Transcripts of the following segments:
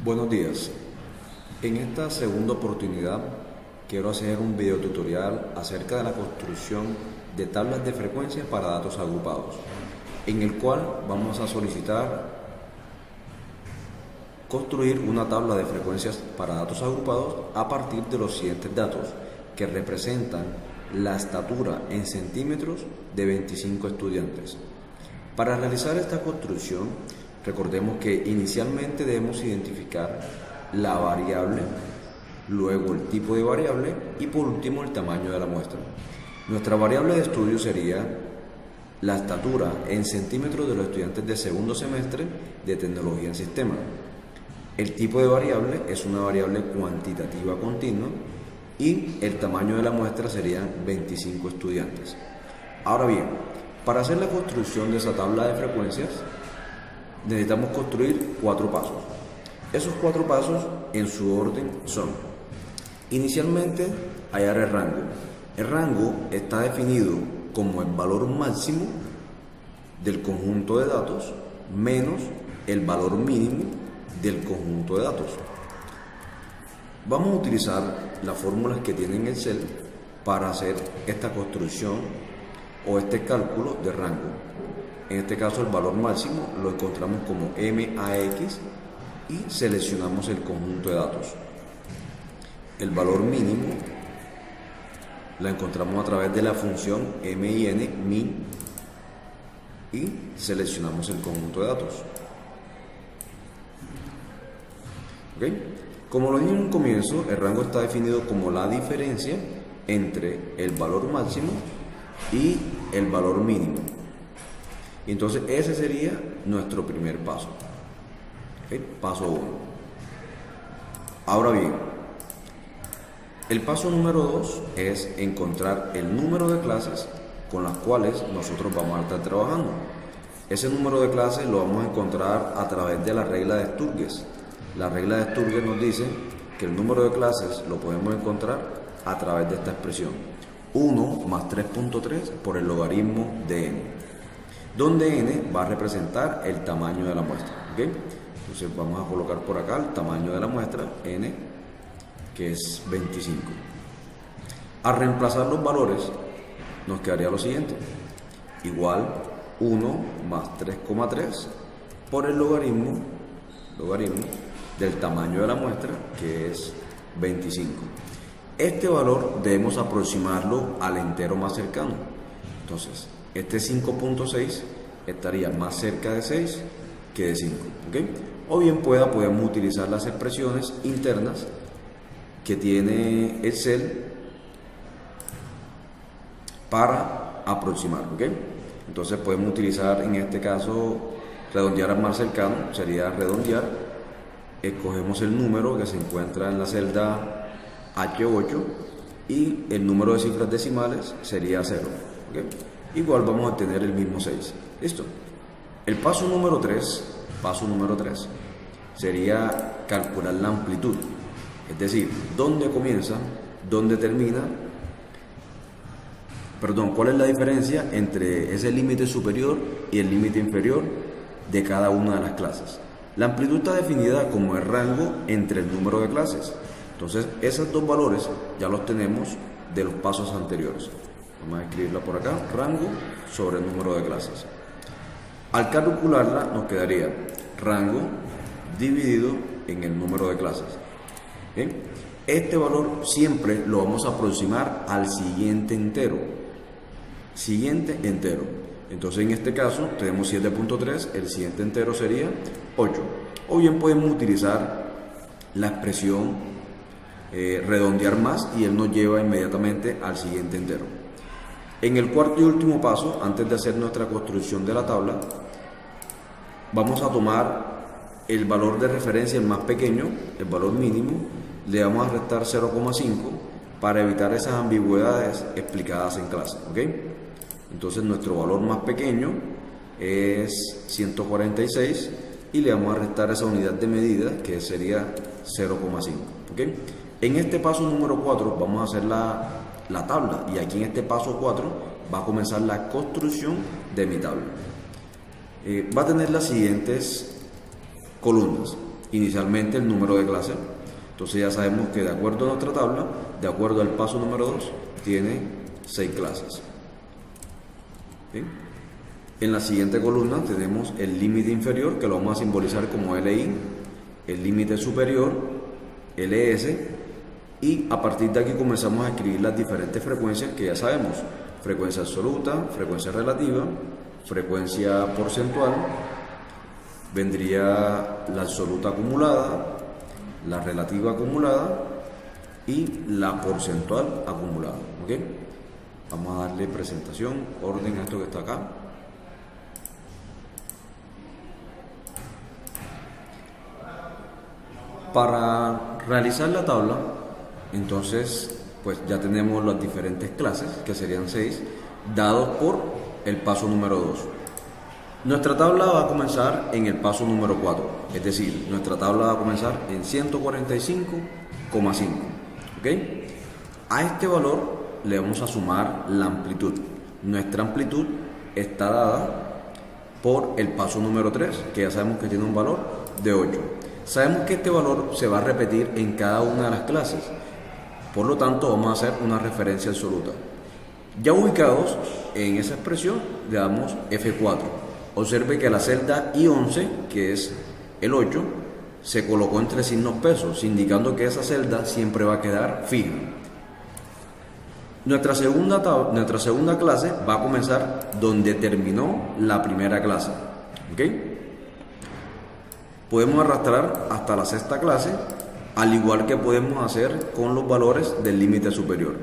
Buenos días. En esta segunda oportunidad quiero hacer un video tutorial acerca de la construcción de tablas de frecuencia para datos agrupados, en el cual vamos a solicitar construir una tabla de frecuencias para datos agrupados a partir de los siguientes datos que representan la estatura en centímetros de 25 estudiantes. Para realizar esta construcción, recordemos que inicialmente debemos identificar la variable, luego el tipo de variable y por último el tamaño de la muestra. Nuestra variable de estudio sería la estatura en centímetros de los estudiantes de segundo semestre de Tecnología en Sistemas. El tipo de variable es una variable cuantitativa continua y el tamaño de la muestra serían 25 estudiantes. Ahora bien, para hacer la construcción de esa tabla de frecuencias necesitamos construir 4 pasos. Esos 4 pasos en su orden son: inicialmente hallar el rango. El rango está definido como el valor máximo del conjunto de datos menos el valor mínimo del conjunto de datos. Vamos a utilizar las fórmulas que tiene en Excel para hacer esta construcción o este cálculo de rango. En este caso el valor máximo lo encontramos como MAX y seleccionamos el conjunto de datos. El valor mínimo la encontramos a través de la función min y seleccionamos el conjunto de datos. ¿Okay? Como lo dije en un comienzo, el rango está definido como la diferencia entre el valor máximo y el valor mínimo. Entonces ese sería nuestro primer paso. ¿Okay? Paso 1. Ahora bien, el paso número 2 es encontrar el número de clases con las cuales nosotros vamos a estar trabajando. Ese número de clases lo vamos a encontrar a través de la regla de Sturges. La regla de Sturges nos dice que el número de clases lo podemos encontrar a través de esta expresión: 1 más 3.3 por el logaritmo de n, donde n va a representar el tamaño de la muestra. ¿Okay? Entonces vamos a colocar por acá el tamaño de la muestra, n, que es 25. Al reemplazar los valores nos quedaría lo siguiente: igual 1 más 3,3 por el logaritmo del tamaño de la muestra, que es 25. Este valor debemos aproximarlo al entero más cercano. Entonces, este 5.6 estaría más cerca de 6 que de 5. ¿Okay? O bien podemos utilizar las expresiones internas que tiene Excel para aproximar. ¿Okay? Entonces podemos utilizar en este caso redondear al más cercano, sería redondear. Escogemos el número que se encuentra en la celda H8 y el número de cifras decimales sería 0. ¿Okay? Igual vamos a obtener el mismo 6. ¿Listo? El paso número 3 sería calcular la amplitud, es decir, dónde comienza, dónde termina, cuál es la diferencia entre ese límite superior y el límite inferior de cada una de las clases. La amplitud está definida como el rango entre el número de clases. Entonces, esos dos valores ya los tenemos de los pasos anteriores. Vamos a escribirla por acá: rango sobre el número de clases. Al calcularla nos quedaría rango dividido en el número de clases. ¿Bien? Este valor siempre lo vamos a aproximar al siguiente entero. Entonces en este caso tenemos 7.3, el siguiente entero sería 8. O bien podemos utilizar la expresión redondear más y él nos lleva inmediatamente al siguiente entero. En el cuarto y último paso, antes de hacer nuestra construcción de la tabla, vamos a tomar el valor de referencia, el más pequeño, el valor mínimo, le vamos a restar 0,5 para evitar esas ambigüedades explicadas en clase. ¿Okay? Entonces nuestro valor más pequeño es 146 y le vamos a restar esa unidad de medida que sería 0,5. ¿Okay? En este paso número 4 vamos a hacer la tabla, y aquí en este paso 4 va a comenzar la construcción de mi tabla. Va a tener las siguientes columnas. inicialmente el número de clase. Entonces ya sabemos que de acuerdo a nuestra tabla, de acuerdo al paso número 2, tiene 6 clases. ¿Sí? En la siguiente columna tenemos el límite inferior, que lo vamos a simbolizar como LI, el límite superior, LS, y a partir de aquí comenzamos a escribir las diferentes frecuencias que ya sabemos: frecuencia absoluta, frecuencia relativa, frecuencia porcentual, vendría la absoluta acumulada, la relativa acumulada y la porcentual acumulada. ¿Ok? Vamos a darle presentación, orden a esto que está acá. Para realizar la tabla, entonces, pues ya tenemos las diferentes clases, que serían 6, dados por el paso número 2. Nuestra tabla va a comenzar en el paso número 4, es decir, nuestra tabla va a comenzar en 145,5. ¿Ok? A este valor le vamos a sumar la amplitud. Nuestra amplitud está dada por el paso número 3, que ya sabemos que tiene un valor de 8. Sabemos que este valor se va a repetir en cada una de las clases, por lo tanto vamos a hacer una referencia absoluta. Ya ubicados en esa expresión, le damos F4. Observe que la celda I11, que es el 8, se colocó entre signos pesos, indicando que esa celda siempre va a quedar fija. Nuestra segunda clase va a comenzar donde terminó la primera clase. ¿Ok? Podemos arrastrar hasta la sexta clase, al igual que podemos hacer con los valores del límite superior.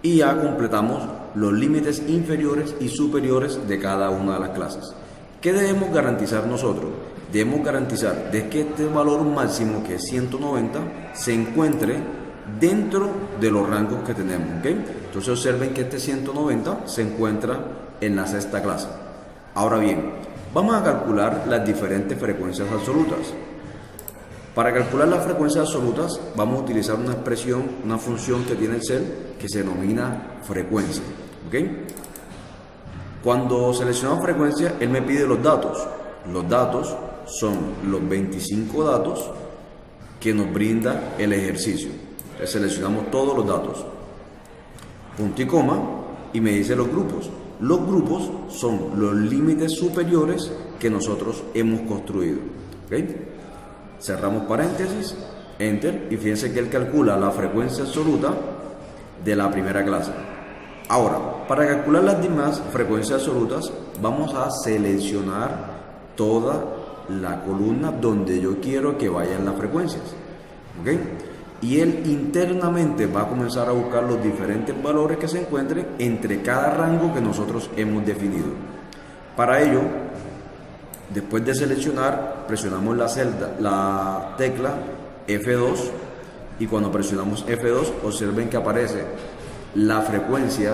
Y ya completamos los límites inferiores y superiores de cada una de las clases. ¿Qué debemos garantizar nosotros? Debemos garantizar de que este valor máximo, que es 190, se encuentre dentro de los rangos que tenemos. ¿Okay? Entonces observen que este 190 se encuentra en la sexta clase. Ahora bien, vamos a calcular las diferentes frecuencias absolutas. Para calcular las frecuencias absolutas vamos a utilizar una expresión, una función que tiene Excel que se denomina frecuencia. ¿Ok? Cuando seleccionamos frecuencia, él me pide los datos. Los datos son los 25 datos que nos brinda el ejercicio. Entonces seleccionamos todos los datos, punto y coma, y me dice los grupos. Los grupos son los límites superiores que nosotros hemos construido. ¿Okay? Cerramos paréntesis, enter, y fíjense que él calcula la frecuencia absoluta de la primera clase. Ahora, para calcular las demás frecuencias absolutas, vamos a seleccionar toda la columna donde yo quiero que vayan las frecuencias. ¿Ok? Y él internamente va a comenzar a buscar los diferentes valores que se encuentren entre cada rango que nosotros hemos definido. Para ello, después de seleccionar, presionamos la tecla F2, y cuando presionamos F2, observen que aparece la frecuencia,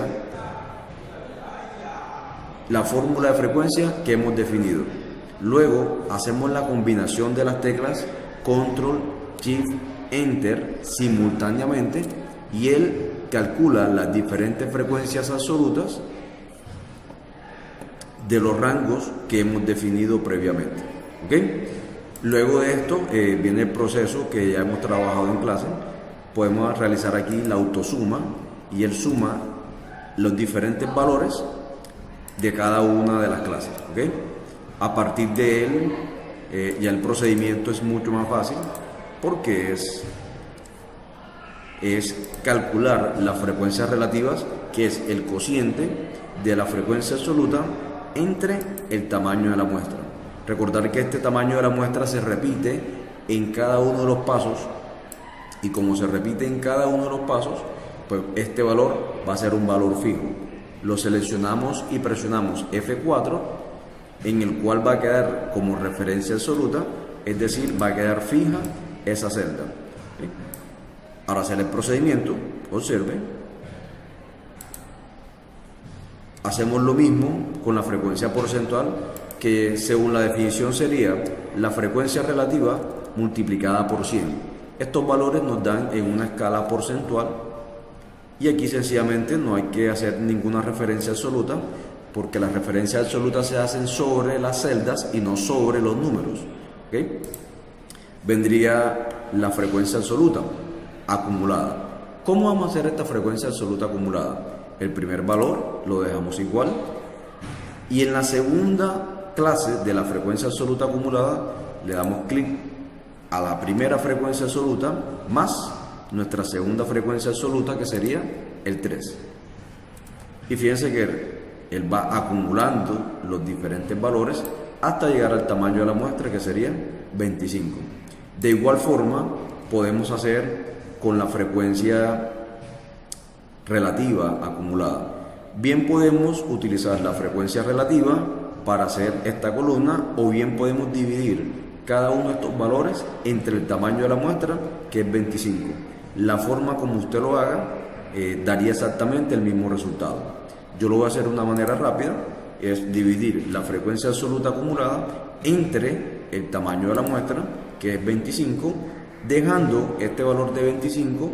la fórmula de frecuencia que hemos definido. Luego hacemos la combinación de las teclas Control, Shift, Enter simultáneamente, y él calcula las diferentes frecuencias absolutas de los rangos que hemos definido previamente. ¿Okay? Luego de esto viene el proceso que ya hemos trabajado en clase. Podemos realizar aquí la autosuma, y él suma los diferentes valores de cada una de las clases. ¿Okay? A partir de él ya el procedimiento es mucho más fácil, porque es calcular las frecuencias relativas, que es el cociente de la frecuencia absoluta entre el tamaño de la muestra. Recordar que este tamaño de la muestra se repite en cada uno de los pasos, y como se repite en cada uno de los pasos, pues este valor va a ser un valor fijo. Lo seleccionamos y presionamos F4, en el cual va a quedar como referencia absoluta, es decir, va a quedar fija esa celda. ¿Sí? Ahora hacer el procedimiento, observe. Hacemos lo mismo con la frecuencia porcentual, que según la definición sería la frecuencia relativa multiplicada por 100. Estos valores nos dan en una escala porcentual, y aquí sencillamente no hay que hacer ninguna referencia absoluta, porque las referencias absolutas se hacen sobre las celdas y no sobre los números. ¿Okay? vendría la frecuencia absoluta acumulada. ¿Cómo vamos a hacer esta frecuencia absoluta acumulada? El primer valor lo dejamos igual y en la segunda clase de la frecuencia absoluta acumulada le damos clic a la primera frecuencia absoluta más nuestra segunda frecuencia absoluta, que sería el 3. Y fíjense que él va acumulando los diferentes valores hasta llegar al tamaño de la muestra, que sería 25. De igual forma podemos hacer con la frecuencia relativa acumulada. Bien podemos utilizar la frecuencia relativa para hacer esta columna, o bien podemos dividir cada uno de estos valores entre el tamaño de la muestra, que es 25. La forma como usted lo haga daría exactamente el mismo resultado. Yo lo voy a hacer de una manera rápida, es dividir la frecuencia absoluta acumulada entre el tamaño de la muestra, que es 25, dejando este valor de 25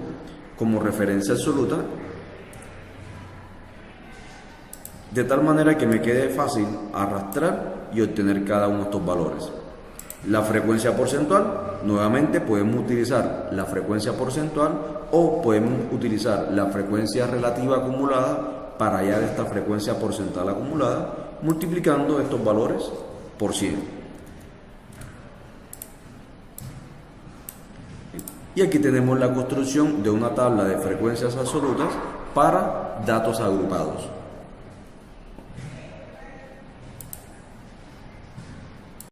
como referencia absoluta, de tal manera que me quede fácil arrastrar y obtener cada uno de estos valores. La frecuencia porcentual, nuevamente podemos utilizar la frecuencia porcentual o podemos utilizar la frecuencia relativa acumulada para hallar esta frecuencia porcentual acumulada, multiplicando estos valores por 100. Y aquí tenemos la construcción de una tabla de frecuencias absolutas para datos agrupados.